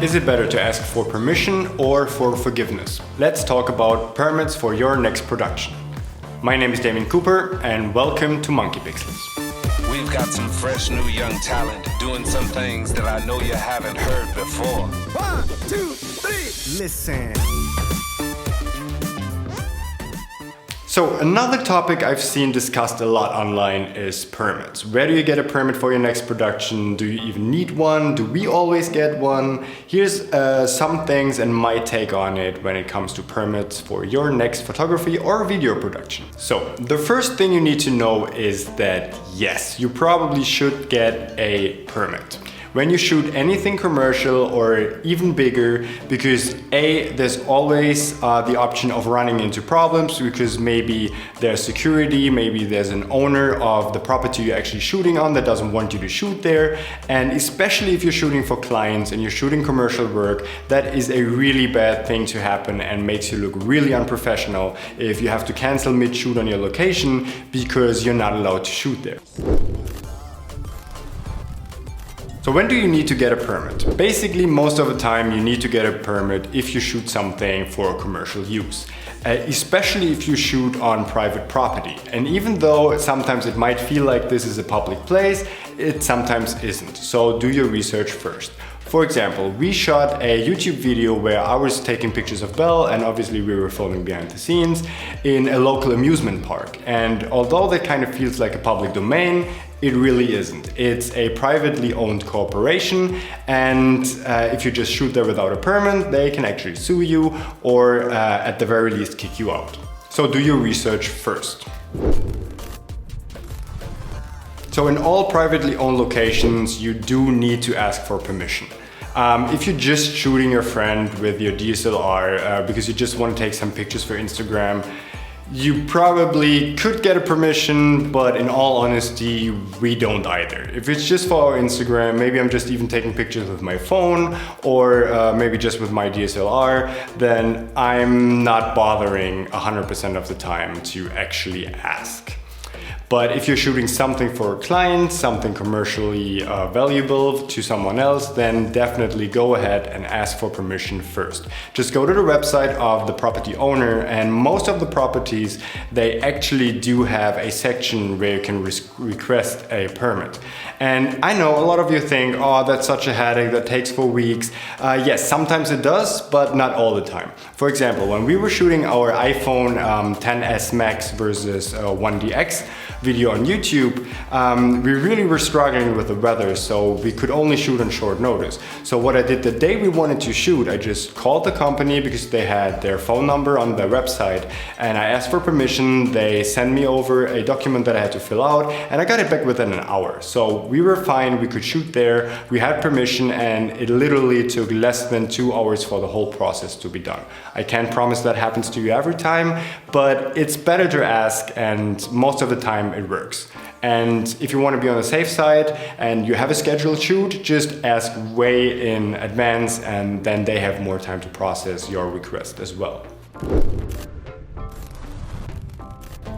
Is it better to ask for permission or for forgiveness? Let's talk about permits for your next production. My name is Damien Cooper and welcome to Monkey Pixels. We've got some fresh new young talent doing some things that I know you haven't heard before. 1, 2, 3, listen. So another topic I've seen discussed a lot online is permits. Where do you get a permit for your next production? Do you even need one? Do we always get one? Here's some things and my take on it when it comes to permits for your next photography or video production. So the first thing you need to know is that yes, you probably should get a permit when you shoot anything commercial or even bigger, because there's always the option of running into problems because maybe there's security, maybe there's an owner of the property you're actually shooting on that doesn't want you to shoot there. And especially if you're shooting for clients and you're shooting commercial work, that is a really bad thing to happen and makes you look really unprofessional if you have to cancel mid-shoot on your location because you're not allowed to shoot there. So when do you need to get a permit? Basically, most of the time you need to get a permit if you shoot something for commercial use, especially if you shoot on private property. And even though sometimes it might feel like this is a public place, it sometimes isn't. So do your research first. For example, we shot a YouTube video where I was taking pictures of Belle and obviously we were filming behind the scenes in a local amusement park. And although that kind of feels like a public domain, it really isn't. It's a privately owned corporation, and if you just shoot there without a permit, they can actually sue you or at the very least kick you out. So do your research first. So in all privately owned locations, you do need to ask for permission. If you're just shooting your friend with your DSLR because you just want to take some pictures for Instagram, you probably could get a permission, but in all honesty, we don't either. If it's just for our Instagram, maybe I'm just even taking pictures with my phone or maybe just with my DSLR, then I'm not bothering 100% of the time to actually ask. But if you're shooting something for a client, something commercially valuable to someone else, then definitely go ahead and ask for permission first. Just go to the website of the property owner, and most of the properties, they actually do have a section where you can request a permit. And I know a lot of you think, oh, that's such a headache, that takes 4 weeks. Yes, sometimes it does, but not all the time. For example, when we were shooting our iPhone XS Max versus 1DX, video on YouTube, we really were struggling with the weather, so we could only shoot on short notice. So what I did the day we wanted to shoot, I just called the company because they had their phone number on their website, and I asked for permission. They sent me over a document that I had to fill out, and I got it back within an hour. So we were fine, we could shoot there, we had permission, and it literally took less than 2 hours for the whole process to be done. I can't promise that happens to you every time, but it's better to ask, and most of the time it works. And if you want to be on the safe side and you have a scheduled shoot, just ask way in advance, and then they have more time to process your request as well.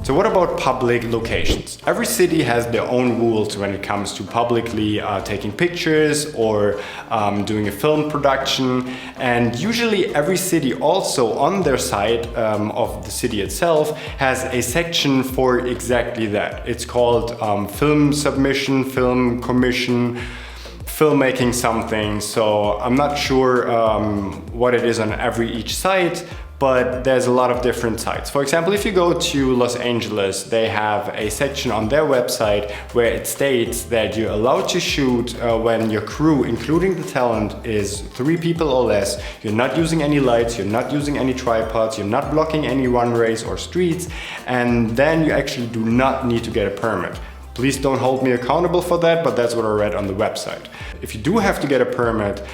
So what about public locations? Every city has their own rules when it comes to publicly taking pictures or doing a film production. And usually every city also on their site of the city itself has a section for exactly that. It's called film submission, film commission, filmmaking something. So I'm not sure what it is on each site, but there's a lot of different sites. For example, if you go to Los Angeles, they have a section on their website where it states that you're allowed to shoot when your crew, including the talent, is 3 people or less. You're not using any lights, you're not using any tripods, you're not blocking any runways or streets, and then you actually do not need to get a permit. Please don't hold me accountable for that, but that's what I read on the website. If you do have to get a permit,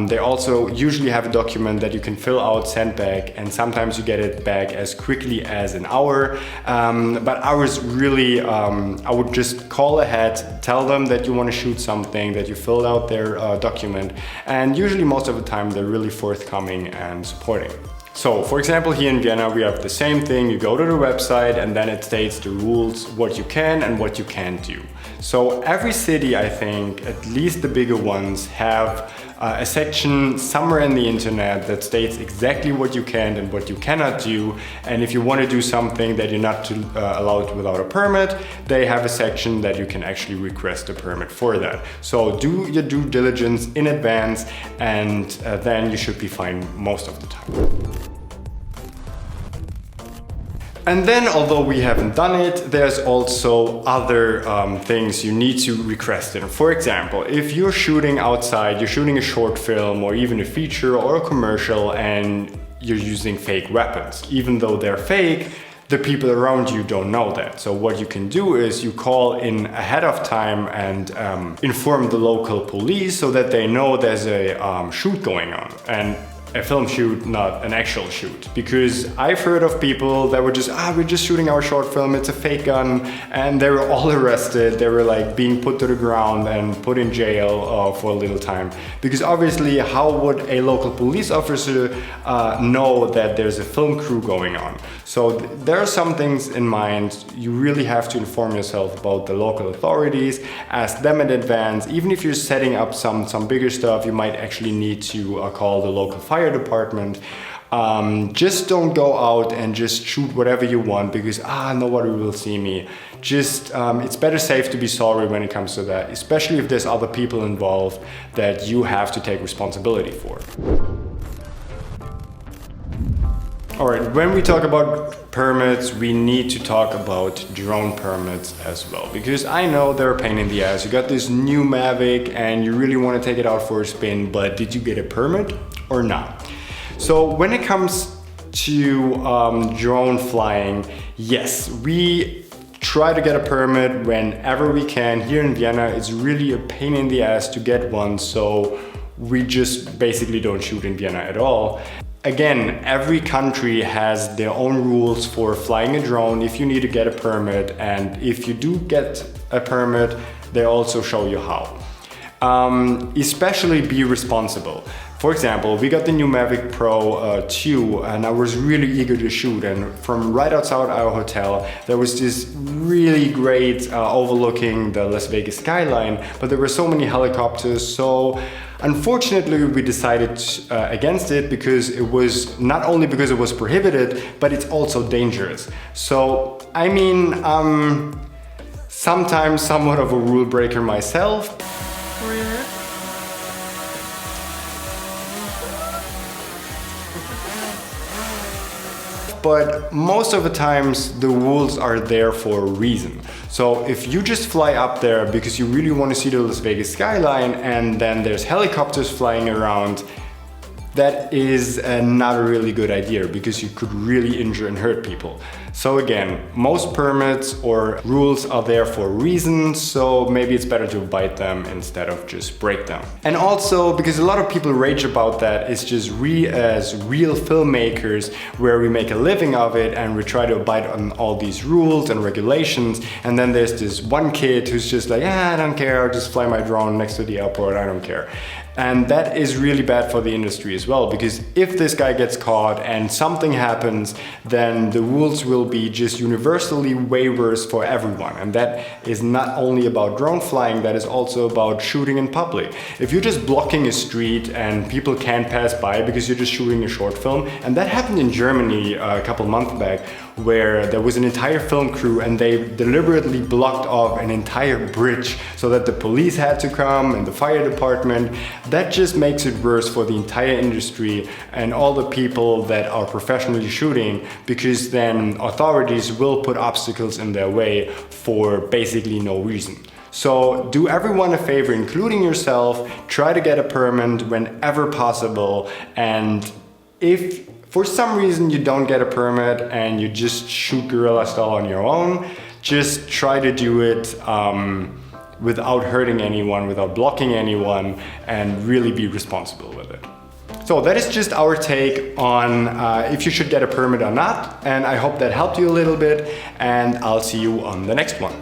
they also usually have a document that you can fill out, send back, and sometimes you get it back as quickly as an hour. But ours really, I would just call ahead, tell them that you want to shoot something, that you filled out their document, and usually most of the time they're really forthcoming and supporting. So, for example, here in Vienna, we have the same thing. You go to the website and then it states the rules, what you can and what you can't do. So every city, I think, at least the bigger ones, have a section somewhere in the internet that states exactly what you can and what you cannot do. And if you want to do something that you're not allowed without a permit, they have a section that you can actually request a permit for that. So do your due diligence in advance, and then you should be fine most of the time. And then, although we haven't done it, there's also other things you need to request in. For example, if you're shooting outside, you're shooting a short film or even a feature or a commercial, and you're using fake weapons. Even though they're fake, the people around you don't know that. So what you can do is you call in ahead of time and inform the local police so that they know there's a shoot going on. And a film shoot, not an actual shoot. Because I've heard of people that were just, we're just shooting our short film, it's a fake gun, and they were all arrested. They were like being put to the ground and put in jail for a little time. Because obviously, how would a local police officer know that there's a film crew going on? So there are some things in mind. You really have to inform yourself about the local authorities, ask them in advance. Even if you're setting up some bigger stuff, you might actually need to call the local fire department. Just don't go out and just shoot whatever you want because nobody will see me. Just it's better safe to be sorry when it comes to that, especially if there's other people involved that you have to take responsibility for. Alright, when we talk about permits, we need to talk about drone permits as well, because I know they're a pain in the ass. You got this new Mavic and you really want to take it out for a spin, but did you get a permit or not? So when it comes to drone flying, yes, we try to get a permit whenever we can. Here in Vienna, it's really a pain in the ass to get one, so we just basically don't shoot in Vienna at all. Again, every country has their own rules for flying a drone if you need to get a permit, and if you do get a permit, they also show you how. Especially be responsible. For example, we got the new Mavic Pro 2 and I was really eager to shoot, and from right outside our hotel there was this really great overlooking the Las Vegas skyline, but there were so many helicopters, so unfortunately we decided against it because it was not only because it was prohibited, but it's also dangerous. So I mean, sometimes somewhat of a rule breaker myself. But most of the times the rules are there for a reason. So if you just fly up there because you really want to see the Las Vegas skyline and then there's helicopters flying around, that is not a really good idea because you could really injure and hurt people. So again, most permits or rules are there for a reason, so maybe it's better to abide them instead of just break them. And also, because a lot of people rage about that, it's just we as real filmmakers, where we make a living of it and we try to abide on all these rules and regulations, and then there's this one kid who's just like, I don't care, I'll just fly my drone next to the airport, I don't care. And that is really bad for the industry as well, because if this guy gets caught and something happens, then the rules will be just universally waivers for everyone. And that is not only about drone flying, that is also about shooting in public. If you're just blocking a street and people can't pass by because you're just shooting a short film, and that happened in Germany a couple months back, where there was an entire film crew and they deliberately blocked off an entire bridge so that the police had to come and the fire department. That just makes it worse for the entire industry and all the people that are professionally shooting, because then authorities will put obstacles in their way for basically no reason. So do everyone a favor, including yourself, try to get a permit whenever possible, and if for some reason you don't get a permit and you just shoot guerrilla style on your own, just try to do it without hurting anyone, without blocking anyone, and really be responsible with it. So that is just our take on if you should get a permit or not, and I hope that helped you a little bit, and I'll see you on the next one.